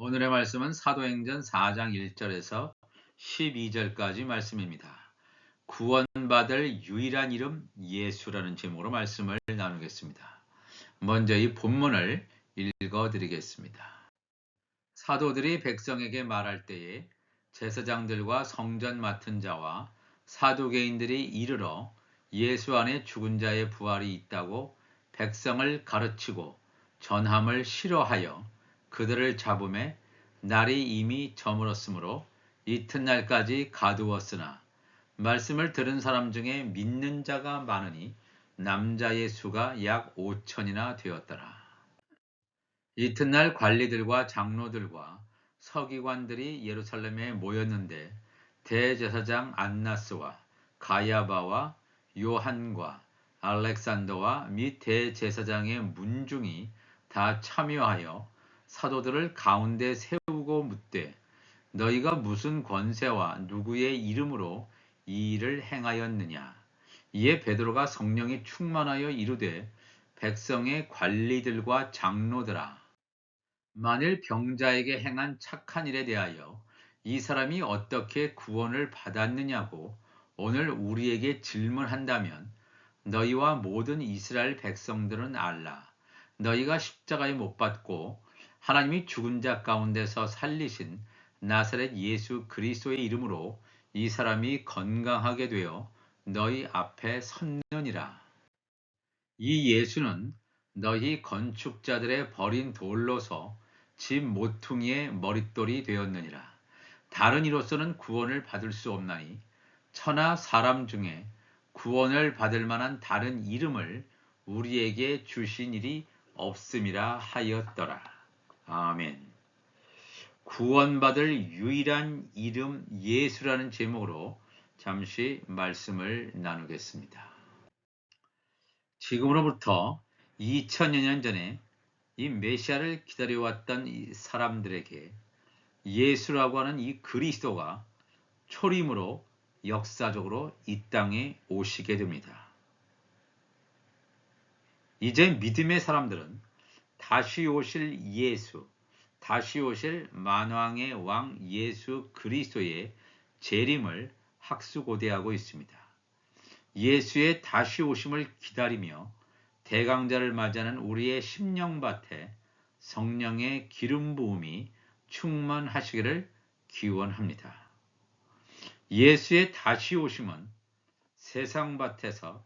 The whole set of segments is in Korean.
오늘의 말씀은 사도행전 4장 1절에서 12절까지 말씀입니다. 구원받을 유일한 이름 예수라는 제목으로 말씀을 나누겠습니다. 먼저 이 본문을 읽어드리겠습니다. 사도들이 백성에게 말할 때에 제사장들과 성전 맡은 자와 사두개인들이 이르러 예수 안에 죽은 자의 부활이 있다고 백성을 가르치고 전함을 싫어하여 그들을 잡음에 날이 이미 저물었으므로 이튿날까지 가두었으나 말씀을 들은 사람 중에 믿는 자가 많으니 남자의 수가 약 5천이나 되었더라. 이튿날 관리들과 장로들과 서기관들이 예루살렘에 모였는데 대제사장 안나스와 가야바와 요한과 알렉산더와 및 대제사장의 문중이 다 참여하여 사도들을 가운데 세우고 묻되 너희가 무슨 권세와 누구의 이름으로 이 일을 행하였느냐. 이에 베드로가 성령이 충만하여 이르되 백성의 관리들과 장로들아, 만일 병자에게 행한 착한 일에 대하여 이 사람이 어떻게 구원을 받았느냐고 오늘 우리에게 질문한다면 너희와 모든 이스라엘 백성들은 알라. 너희가 십자가에 못 박고 하나님이 죽은 자 가운데서 살리신 나사렛 예수 그리스도의 이름으로 이 사람이 건강하게 되어 너희 앞에 섰느니라. 이 예수는 너희 건축자들의 버린 돌로서 집 모퉁이의 머릿돌이 되었느니라. 다른 이로서는 구원을 받을 수 없나니 천하 사람 중에 구원을 받을 만한 다른 이름을 우리에게 주신 일이 없음이라 하였더라. 아멘. 구원받을 유일한 이름 예수라는 제목으로 잠시 말씀을 나누겠습니다. 지금으로부터 2000여 년 전에 이 메시아를 기다려왔던 이 사람들에게 예수라고 하는 이 그리스도가 초림으로 역사적으로 이 땅에 오시게 됩니다. 이제 믿음의 사람들은 다시 오실 예수, 다시 오실 만왕의 왕 예수 그리스도의 재림을 학수고대하고 있습니다. 예수의 다시 오심을 기다리며 대강자를 맞이하는 우리의 심령밭에 성령의 기름 부음이 충만하시기를 기원합니다. 예수의 다시 오심은 세상밭에서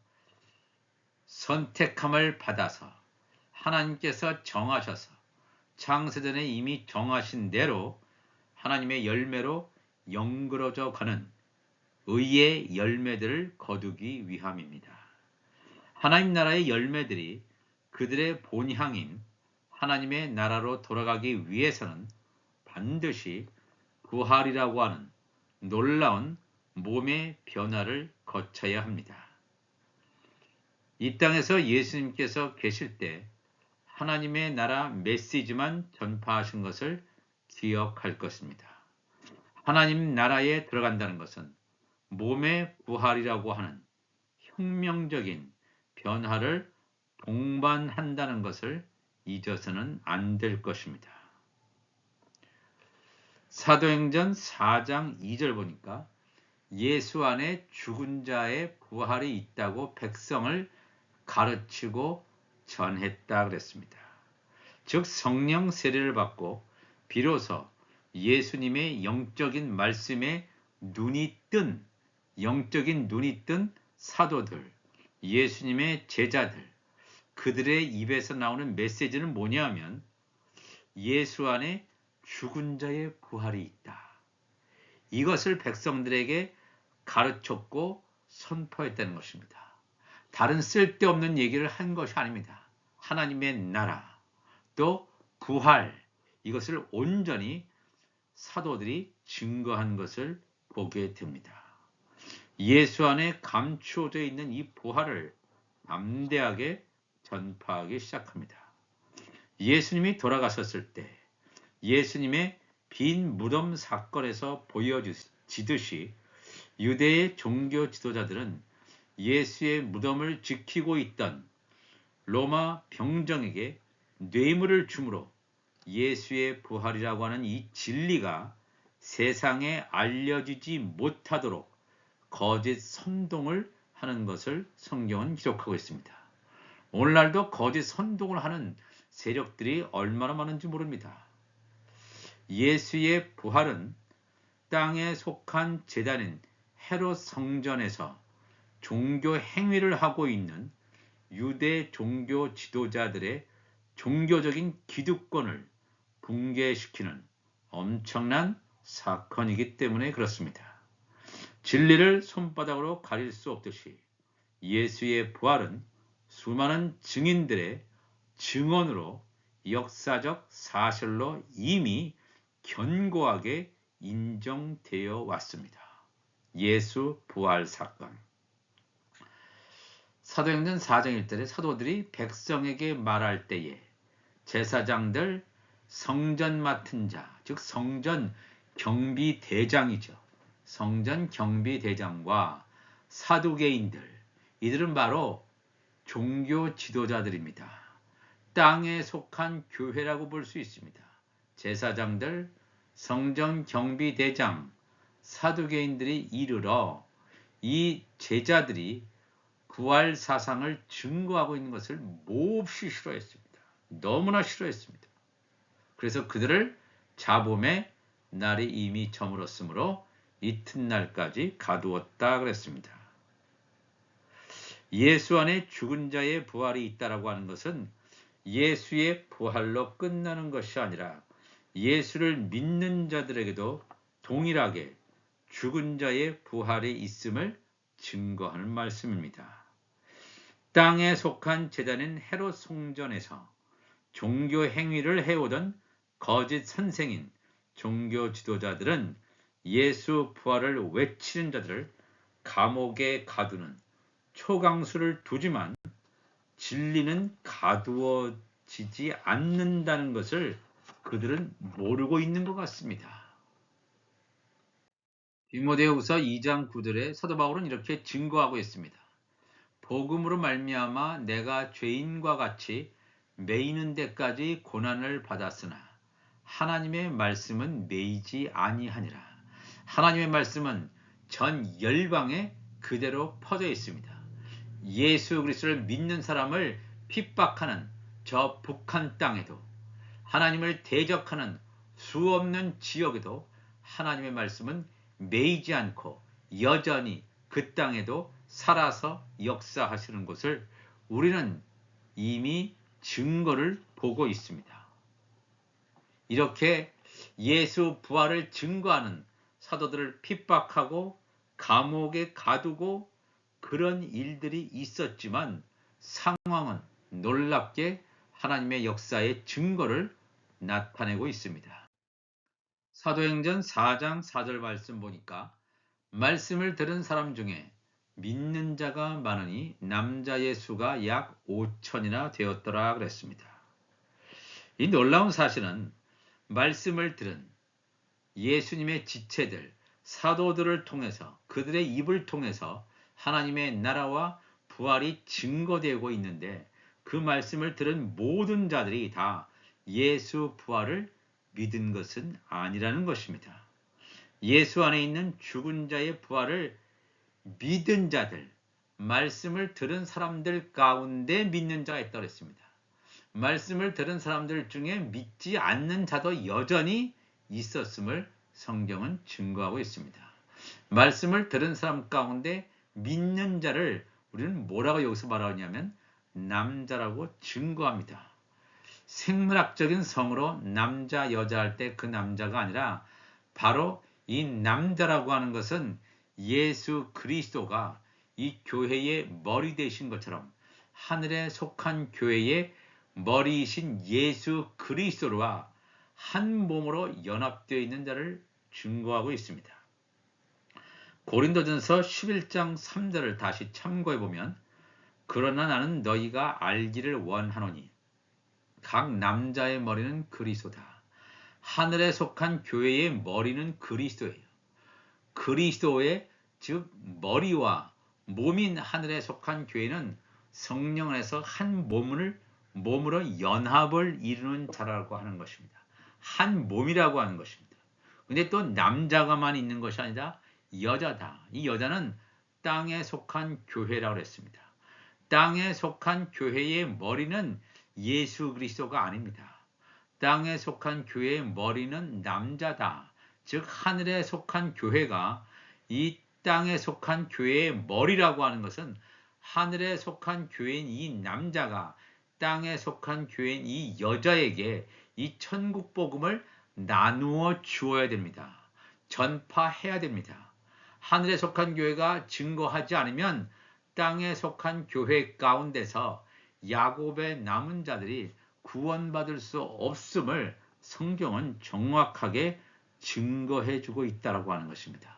선택함을 받아서 하나님께서 정하셔서 창세전에 이미 정하신 대로 하나님의 열매로 연그러져 가는 의의 열매들을 거두기 위함입니다. 하나님 나라의 열매들이 그들의 본향인 하나님의 나라로 돌아가기 위해서는 반드시 부활이라고 하는 놀라운 몸의 변화를 거쳐야 합니다. 이 땅에서 예수님께서 계실 때 하나님의 나라 메시지만 전파하신 것을 기억할 것입니다. 하나님 나라에 들어간다는 것은 몸의 부활이라고 하는 혁명적인 변화를 동반한다는 것을 잊어서는 안 될 것입니다. 사도행전 4장 2절 보니까 예수 안에 죽은 자의 부활이 있다고 백성을 가르치고 전했다 그랬습니다. 즉 성령 세례를 받고 비로소 예수님의 영적인 말씀에 영적인 눈이 뜬 사도들, 예수님의 제자들, 그들의 입에서 나오는 메시지는 뭐냐 하면 예수 안에 죽은 자의 부활이 있다. 이것을 백성들에게 가르쳤고 선포했다는 것입니다. 다른 쓸데없는 얘기를 한 것이 아닙니다. 하나님의 나라, 또 부활, 이것을 온전히 사도들이 증거한 것을 보게 됩니다. 예수 안에 감추어져 있는 이 부활을 담대하게 전파하기 시작합니다. 예수님이 돌아가셨을 때 예수님의 빈 무덤 사건에서 보여지듯이 유대의 종교 지도자들은 예수의 무덤을 지키고 있던 로마 병정에게 뇌물을 주므로 예수의 부활이라고 하는 이 진리가 세상에 알려지지 못하도록 거짓 선동을 하는 것을 성경은 기록하고 있습니다. 오늘날도 거짓 선동을 하는 세력들이 얼마나 많은지 모릅니다. 예수의 부활은 땅에 속한 제단인 헤롯 성전에서 종교 행위를 하고 있는 유대 종교 지도자들의 종교적인 기득권을 붕괴시키는 엄청난 사건이기 때문에 그렇습니다. 진리를 손바닥으로 가릴 수 없듯이 예수의 부활은 수많은 증인들의 증언으로 역사적 사실로 이미 견고하게 인정되어 왔습니다. 예수 부활 사건. 사도행전 4장 1절에 사도들이 백성에게 말할 때에 제사장들, 성전 맡은 자, 즉 성전 경비대장이죠. 성전 경비대장과 사두개인들, 이들은 바로 종교 지도자들입니다. 땅에 속한 교회라고 볼 수 있습니다. 제사장들, 성전 경비대장, 사두개인들이 이르러 이 제자들이 부활 사상을 증거하고 있는 것을 몹시 싫어했습니다. 너무나 싫어했습니다. 그래서 그들을 잡음의 날이 이미 저물었으므로 이튿날까지 가두었다 그랬습니다. 예수 안에 죽은 자의 부활이 있다라고 하는 것은 예수의 부활로 끝나는 것이 아니라 예수를 믿는 자들에게도 동일하게 죽은 자의 부활이 있음을 증거하는 말씀입니다. 땅에 속한 제단인 헤롯 성전에서 종교 행위를 해오던 거짓 선생인 종교 지도자들은 예수 부활을 외치는 자들을 감옥에 가두는 초강수를 두지만 진리는 가두어지지 않는다는 것을 그들은 모르고 있는 것 같습니다. 디모데후서 2장 9절에 사도 바울은 이렇게 증거하고 있습니다. 복음으로 말미암아 내가 죄인과 같이 매이는 데까지 고난을 받았으나 하나님의 말씀은 매이지 아니하니라. 하나님의 말씀은 전 열방에 그대로 퍼져 있습니다. 예수 그리스도를 믿는 사람을 핍박하는 저 북한 땅에도, 하나님을 대적하는 수없는 지역에도 하나님의 말씀은 매이지 않고 여전히 그 땅에도 살아서 역사하시는 것을 우리는 이미 증거를 보고 있습니다. 이렇게 예수 부활을 증거하는 사도들을 핍박하고 감옥에 가두고 그런 일들이 있었지만 상황은 놀랍게 하나님의 역사의 증거를 나타내고 있습니다. 사도행전 4장 4절 말씀 보니까 말씀을 들은 사람 중에 믿는 자가 많으니 남자의 수가 약 5천이나 되었더라 그랬습니다. 이 놀라운 사실은 말씀을 들은 예수님의 지체들, 사도들을 통해서, 그들의 입을 통해서 하나님의 나라와 부활이 증거되고 있는데 그 말씀을 들은 모든 자들이 다 예수 부활을 믿은 것은 아니라는 것입니다. 예수 안에 있는 죽은 자의 부활을 믿은 자들, 말씀을 들은 사람들 가운데 믿는 자가 있다고 했습니다. 말씀을 들은 사람들 중에 믿지 않는 자도 여전히 있었음을 성경은 증거하고 있습니다. 말씀을 들은 사람 가운데 믿는 자를 우리는 뭐라고 여기서 말하냐면 남자라고 증거합니다. 생물학적인 성으로 남자, 여자 할 때 그 남자가 아니라 바로 이 남자라고 하는 것은 예수 그리스도가 이 교회의 머리 되신 것처럼 하늘에 속한 교회의 머리이신 예수 그리스도와 한 몸으로 연합되어 있는 자를 증거하고 있습니다. 고린도전서 11장 3절을 다시 참고해 보면 그러나 나는 너희가 알기를 원하노니 각 남자의 머리는 그리스도다. 하늘에 속한 교회의 머리는 그리스도예요. 그리스도의 즉 머리와 몸인 하늘에 속한 교회는 성령 안에서 한 몸으로 연합을 이루는 자라고 하는 것입니다. 한 몸이라고 하는 것입니다. 근데 또 남자가만 있는 것이 아니라 여자다. 이 여자는 땅에 속한 교회라고 했습니다. 땅에 속한 교회의 머리는 예수 그리스도가 아닙니다. 땅에 속한 교회의 머리는 남자다. 즉 하늘에 속한 교회가 이 땅에 속한 교회의 머리라고 하는 것은 하늘에 속한 교회인 이 남자가 땅에 속한 교회인 이 여자에게 이 천국 복음을 나누어 주어야 됩니다. 전파해야 됩니다. 하늘에 속한 교회가 증거하지 않으면 땅에 속한 교회 가운데서 야곱의 남은 자들이 구원받을 수 없음을 성경은 정확하게 증거해 주고 있다고 하는 것입니다.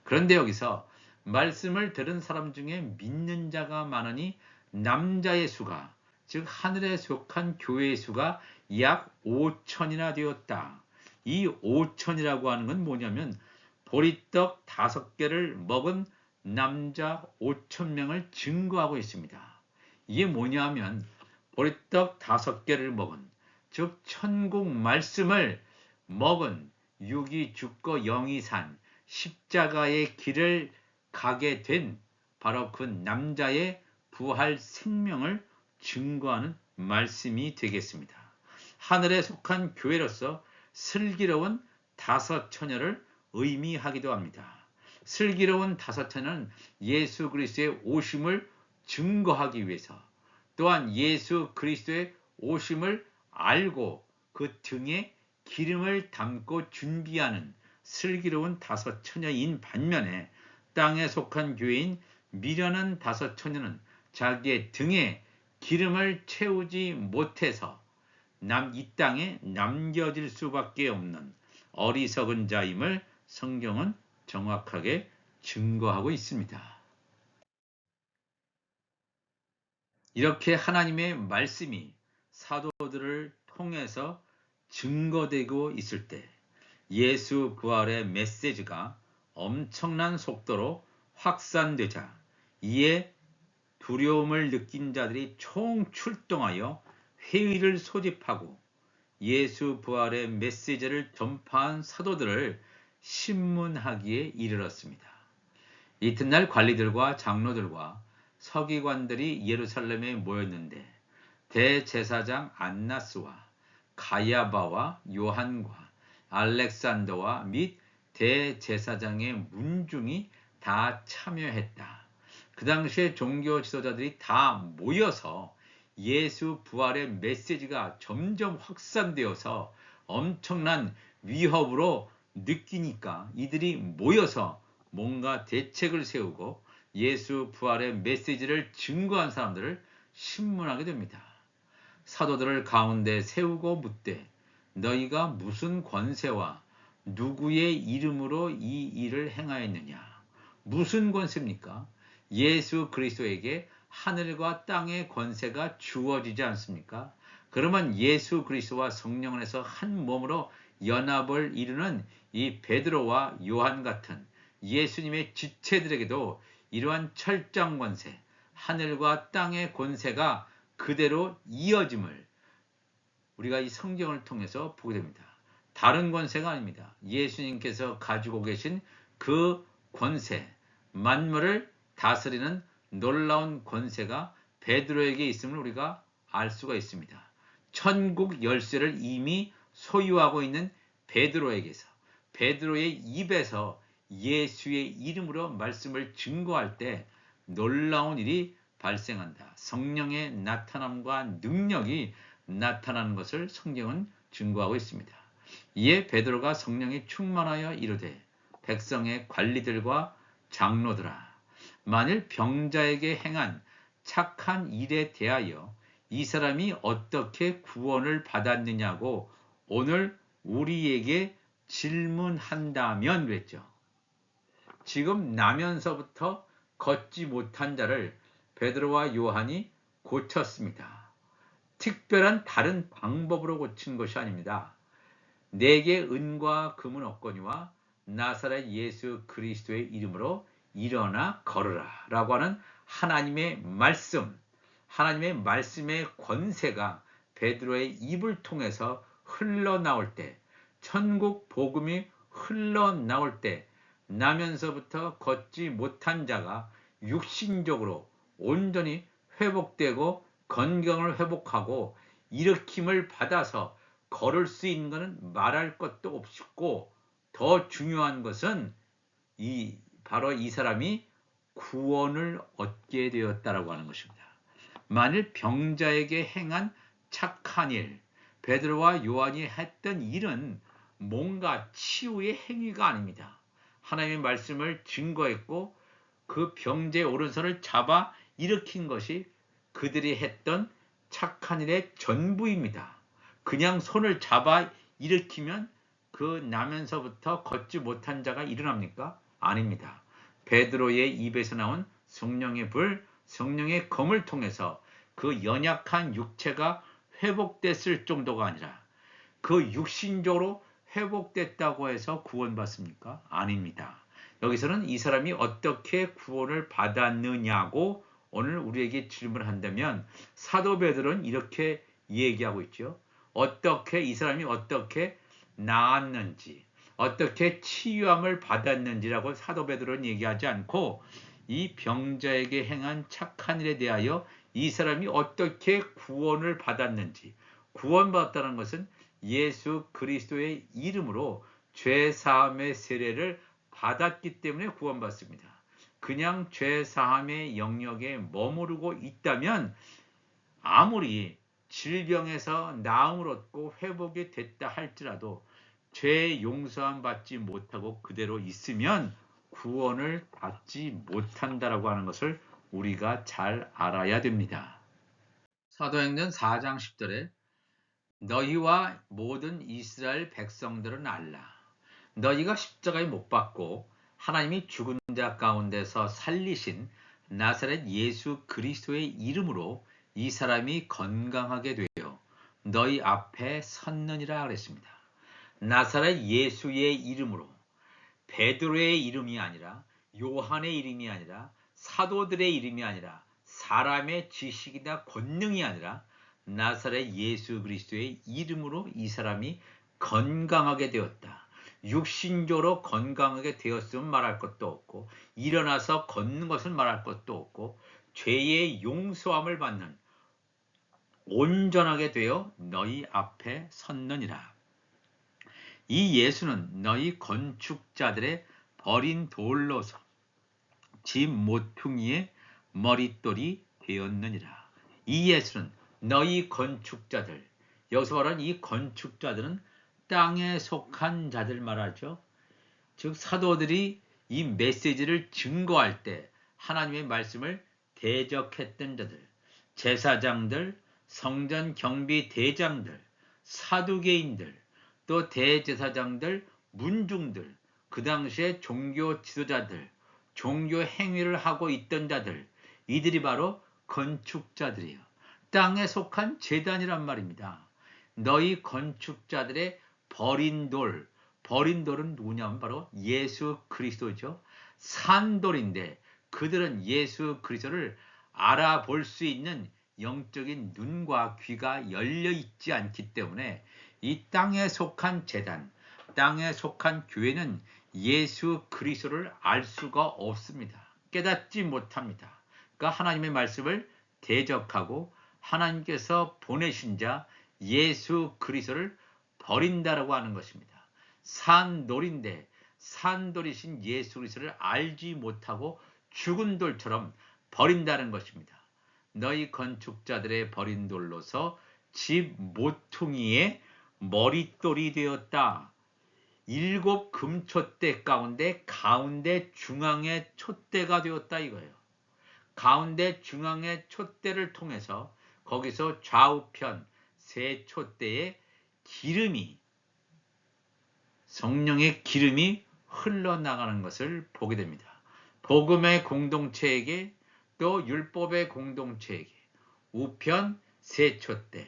그런데 여기서 말씀을 들은 사람 중에 믿는 자가 많으니 남자의 수가, 즉 하늘에 속한 교회의 수가 약 5천이나 되었다. 이 5천이라고 하는 건 뭐냐면 보리떡 5개를 먹은 남자 5,000명을 증거하고 있습니다. 이게 뭐냐면 보리떡 5개를 먹은, 즉 천국 말씀을 먹은 육이 죽고 영이 산 십자가의 길을 가게 된 바로 그 남자의 부활 생명을 증거하는 말씀이 되겠습니다. 하늘에 속한 교회로서 슬기로운 5처녀를 의미하기도 합니다. 슬기로운 5처녀는 예수 그리스도의 오심을 증거하기 위해서, 또한 예수 그리스도의 오심을 알고 그 등에 기름을 담고 준비하는 슬기로운 5처녀인 반면에 땅에 속한 교회인 미련한 5처녀는 자기의 등에 기름을 채우지 못해서 이 땅에 남겨질 수밖에 없는 어리석은 자임을 성경은 정확하게 증거하고 있습니다. 이렇게 하나님의 말씀이 사도들을 통해서 증거되고 있을 때 예수 부활의 메시지가 엄청난 속도로 확산되자 이에 두려움을 느낀 자들이 총출동하여 회의를 소집하고 예수 부활의 메시지를 전파한 사도들을 신문하기에 이르렀습니다. 이튿날 관리들과 장로들과 서기관들이 예루살렘에 모였는데 대제사장 안나스와 가야바와 요한과 알렉산더와 및 대제사장의 문중이 다 참여했다. 그 당시에 종교 지도자들이 다 모여서 예수 부활의 메시지가 점점 확산되어서 엄청난 위협으로 느끼니까 이들이 모여서 뭔가 대책을 세우고 예수 부활의 메시지를 증거한 사람들을 신문하게 됩니다. 사도들을 가운데 세우고 묻되 너희가 무슨 권세와 누구의 이름으로 이 일을 행하였느냐? 무슨 권세입니까? 예수 그리스도에게 하늘과 땅의 권세가 주어지지 않습니까? 그러면 예수 그리스도와 성령 안에서 한 몸으로 연합을 이루는 이 베드로와 요한 같은 예수님의 지체들에게도 이러한 철장 권세, 하늘과 땅의 권세가 그대로 이어짐을 우리가 이 성경을 통해서 보게 됩니다. 다른 권세가 아닙니다. 예수님께서 가지고 계신 그 권세, 만물을 다스리는 놀라운 권세가 베드로에게 있음을 우리가 알 수가 있습니다. 천국 열쇠를 이미 소유하고 있는 베드로에게서, 베드로의 입에서 예수의 이름으로 말씀을 증거할 때 놀라운 일이 발생한다. 성령의 나타남과 능력이 나타나는 것을 성경은 증거하고 있습니다. 이에 베드로가 성령이 충만하여 이르되 백성의 관리들과 장로들아, 만일 병자에게 행한 착한 일에 대하여 이 사람이 어떻게 구원을 받았느냐고 오늘 우리에게 질문한다면 그랬죠. 지금 나면서부터 걷지 못한 자를 베드로와 요한이 고쳤습니다. 특별한 다른 방법으로 고친 것이 아닙니다. 내게 은과 금은 없거니와 나사렛 예수 그리스도의 이름으로 일어나 걸으라 라고 하는 하나님의 말씀, 하나님의 말씀의 권세가 베드로의 입을 통해서 흘러나올 때, 천국 복음이 흘러나올 때 나면서부터 걷지 못한 자가 육신적으로 온전히 회복되고 건강을 회복하고 일으킴을 받아서 걸을 수 있는 것은 말할 것도 없고, 더 중요한 것은 바로 이 사람이 구원을 얻게 되었다라고 하는 것입니다. 만일 병자에게 행한 착한 일, 베드로와 요한이 했던 일은 뭔가 치유의 행위가 아닙니다. 하나님의 말씀을 증거했고 그 병자의 오른손을 잡아 일으킨 것이 그들이 했던 착한 일의 전부입니다. 그냥 손을 잡아 일으키면 그 나면서부터 걷지 못한 자가 일어납니까? 아닙니다. 베드로의 입에서 나온 성령의 불, 성령의 검을 통해서 그 연약한 육체가 회복됐을 정도가 아니라 그 육신적으로 회복됐다고 해서 구원받습니까? 아닙니다. 여기서는 이 사람이 어떻게 구원을 받았느냐고 오늘 우리에게 질문을 한다면 사도 베드로는 이렇게 얘기하고 있죠. 이 사람이 어떻게 나았는지, 어떻게 치유함을 받았는지라고 사도 베드로는 얘기하지 않고 이 병자에게 행한 착한 일에 대하여 이 사람이 어떻게 구원을 받았는지, 구원받았다는 것은 예수 그리스도의 이름으로 죄 사함의 세례를 받았기 때문에 구원받습니다. 그냥 죄 사함의 영역에 머무르고 있다면 아무리 질병에서 나음을 얻고 회복이 됐다 할지라도 죄 용서함 받지 못하고 그대로 있으면 구원을 받지 못한다라고 하는 것을 우리가 잘 알아야 됩니다. 사도행전 4장 10절에 너희와 모든 이스라엘 백성들은 알라. 너희가 십자가에 못 박고 하나님이 죽은 자 가운데서 살리신 나사렛 예수 그리스도의 이름으로 이 사람이 건강하게 되어 너희 앞에 섰느니라 그랬습니다. 나사렛 예수의 이름으로, 베드로의 이름이 아니라, 요한의 이름이 아니라, 사도들의 이름이 아니라, 사람의 지식이나 권능이 아니라 나사렛 예수 그리스도의 이름으로 이 사람이 건강하게 되었다. 육신적으로 건강하게 되었으면 말할 것도 없고, 일어나서 걷는 것은 말할 것도 없고, 죄의 용서함을 받는 온전하게 되어 너희 앞에 섰느니라. 이 예수는 너희 건축자들의 버린 돌로서 집 모퉁이의 머릿돌이 되었느니라. 이 예수는 너희 건축자들, 여기서 말하는 이 건축자들은 땅에 속한 자들 말하죠. 즉 사도들이 이 메시지를 증거할 때 하나님의 말씀을 대적했던 자들, 제사장들, 성전 경비 대장들, 사두개인들, 또 대제사장들, 문중들, 그 당시에 종교 지도자들, 종교 행위를 하고 있던 자들, 이들이 바로 건축자들이에요. 땅에 속한 제단이란 말입니다. 너희 건축자들의 버린 돌은 누구냐면 바로 예수 그리스도죠. 산돌인데 그들은 예수 그리스도를 알아볼 수 있는 영적인 눈과 귀가 열려 있지 않기 때문에 이 땅에 속한 제단, 땅에 속한 교회는 예수 그리스도를 알 수가 없습니다. 깨닫지 못합니다. 그러니까 하나님의 말씀을 대적하고 하나님께서 보내신 자 예수 그리스도를 버린다라고 하는 것입니다. 산돌인데 산돌이신 예수 그리스도를 알지 못하고 죽은 돌처럼 버린다는 것입니다. 너희 건축자들의 버린 돌로서 집 모퉁이의 머릿돌이 되었다. 7 금촛대 가운데 중앙의 촛대가 되었다 이거예요. 가운데 중앙의 촛대를 통해서 거기서 좌우편 세 촛대에 성령의 기름이 흘러나가는 것을 보게 됩니다. 복음의 공동체에게 또 율법의 공동체에게 우편 세 촛대,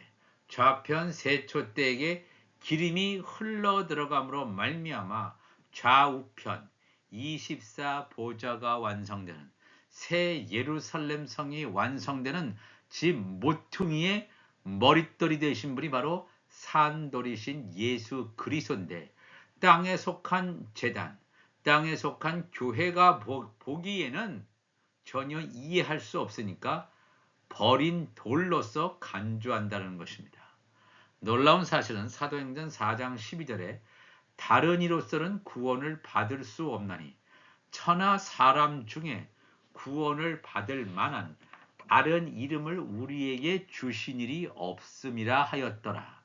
좌편 세 촛대에게 기름이 흘러 들어감으로 말미암아 좌우편 24보좌가 완성되는 새 예루살렘 성이 완성되는 집 모퉁이의 머릿돌이 되신 분이 바로 산돌이신 예수 그리스도인데 땅에 속한 제단, 땅에 속한 교회가 보기에는 전혀 이해할 수 없으니까 버린 돌로서 간주한다는 것입니다. 놀라운 사실은 사도행전 4장 12절에 다른 이로서는 구원을 받을 수 없나니 천하 사람 중에 구원을 받을 만한 다른 이름을 우리에게 주신 일이 없음이라 하였더라.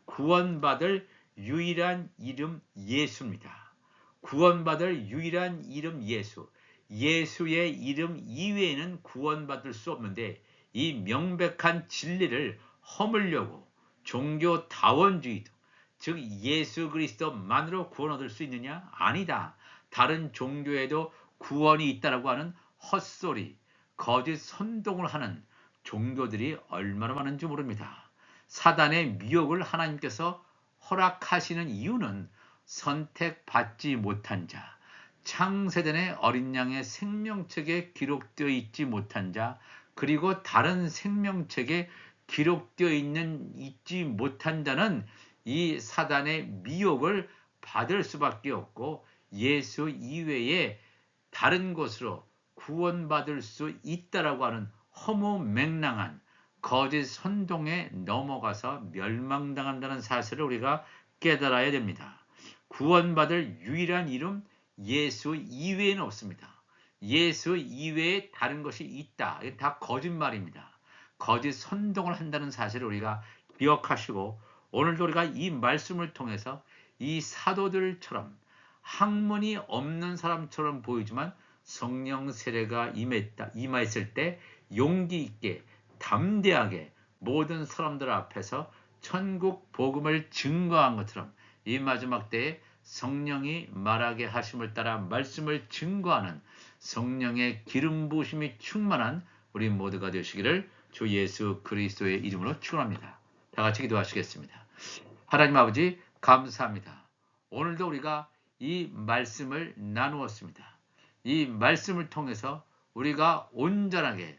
구원받을 유일한 이름 예수입니다. 구원받을 유일한 이름 예수. 예수의 이름 이외에는 구원받을 수 없는데 이 명백한 진리를 허물려고 종교다원주의도, 즉 예수 그리스도만으로 구원 얻을 수 있느냐? 아니다. 다른 종교에도 구원이 있다라고 하는 헛소리, 거짓 선동을 하는 종교들이 얼마나 많은지 모릅니다. 사단의 미혹을 하나님께서 허락하시는 이유는 선택받지 못한 자, 창세전의 어린 양의 생명책에 기록되어 있지 못한 자, 그리고 다른 생명책에 기록되어 있지 못한 자는 이 사단의 미혹을 받을 수밖에 없고 예수 이외에 다른 곳으로 구원받을 수 있다라고 하는 허무맹랑한 거짓 선동에 넘어가서 멸망당한다는 사실을 우리가 깨달아야 됩니다. 구원받을 유일한 이름 예수 이외에는 없습니다. 예수 이외에 다른 것이 있다. 이게 다 거짓말입니다. 거짓 선동을 한다는 사실을 우리가 기억하시고 오늘도 우리가 이 말씀을 통해서 이 사도들처럼 학문이 없는 사람처럼 보이지만 성령 세례가 임했을 때 용기 있게 담대하게 모든 사람들 앞에서 천국 복음을 증거한 것처럼 이 마지막 때에 성령이 말하게 하심을 따라 말씀을 증거하는 성령의 기름 부으심이 충만한 우리 모두가 되시기를 주 예수 그리스도의 이름으로 축원합니다. 다 같이 기도하시겠습니다. 하나님 아버지 감사합니다. 오늘도 우리가 이 말씀을 나누었습니다. 이 말씀을 통해서 우리가 온전하게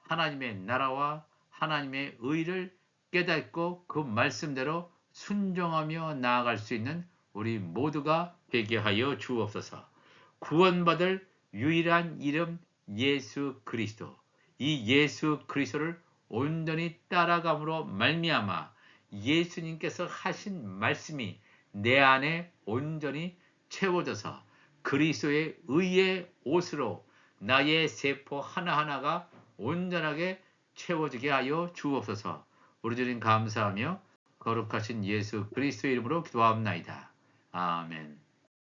하나님의 나라와 하나님의 의를 깨닫고 그 말씀대로 순종하며 나아갈 수 있는 우리 모두가 되게 하여 주옵소서. 구원받을 유일한 이름 예수 그리스도, 이 예수 그리스도를 온전히 따라감으로 말미암아 예수님께서 하신 말씀이 내 안에 온전히 채워져서 그리스도의 의의 옷으로 나의 세포 하나하나가 온전하게 채워지게 하여 주옵소서. 우리 주님 감사하며 거룩하신 예수 그리스도의 이름으로 기도하옵나이다. 아멘.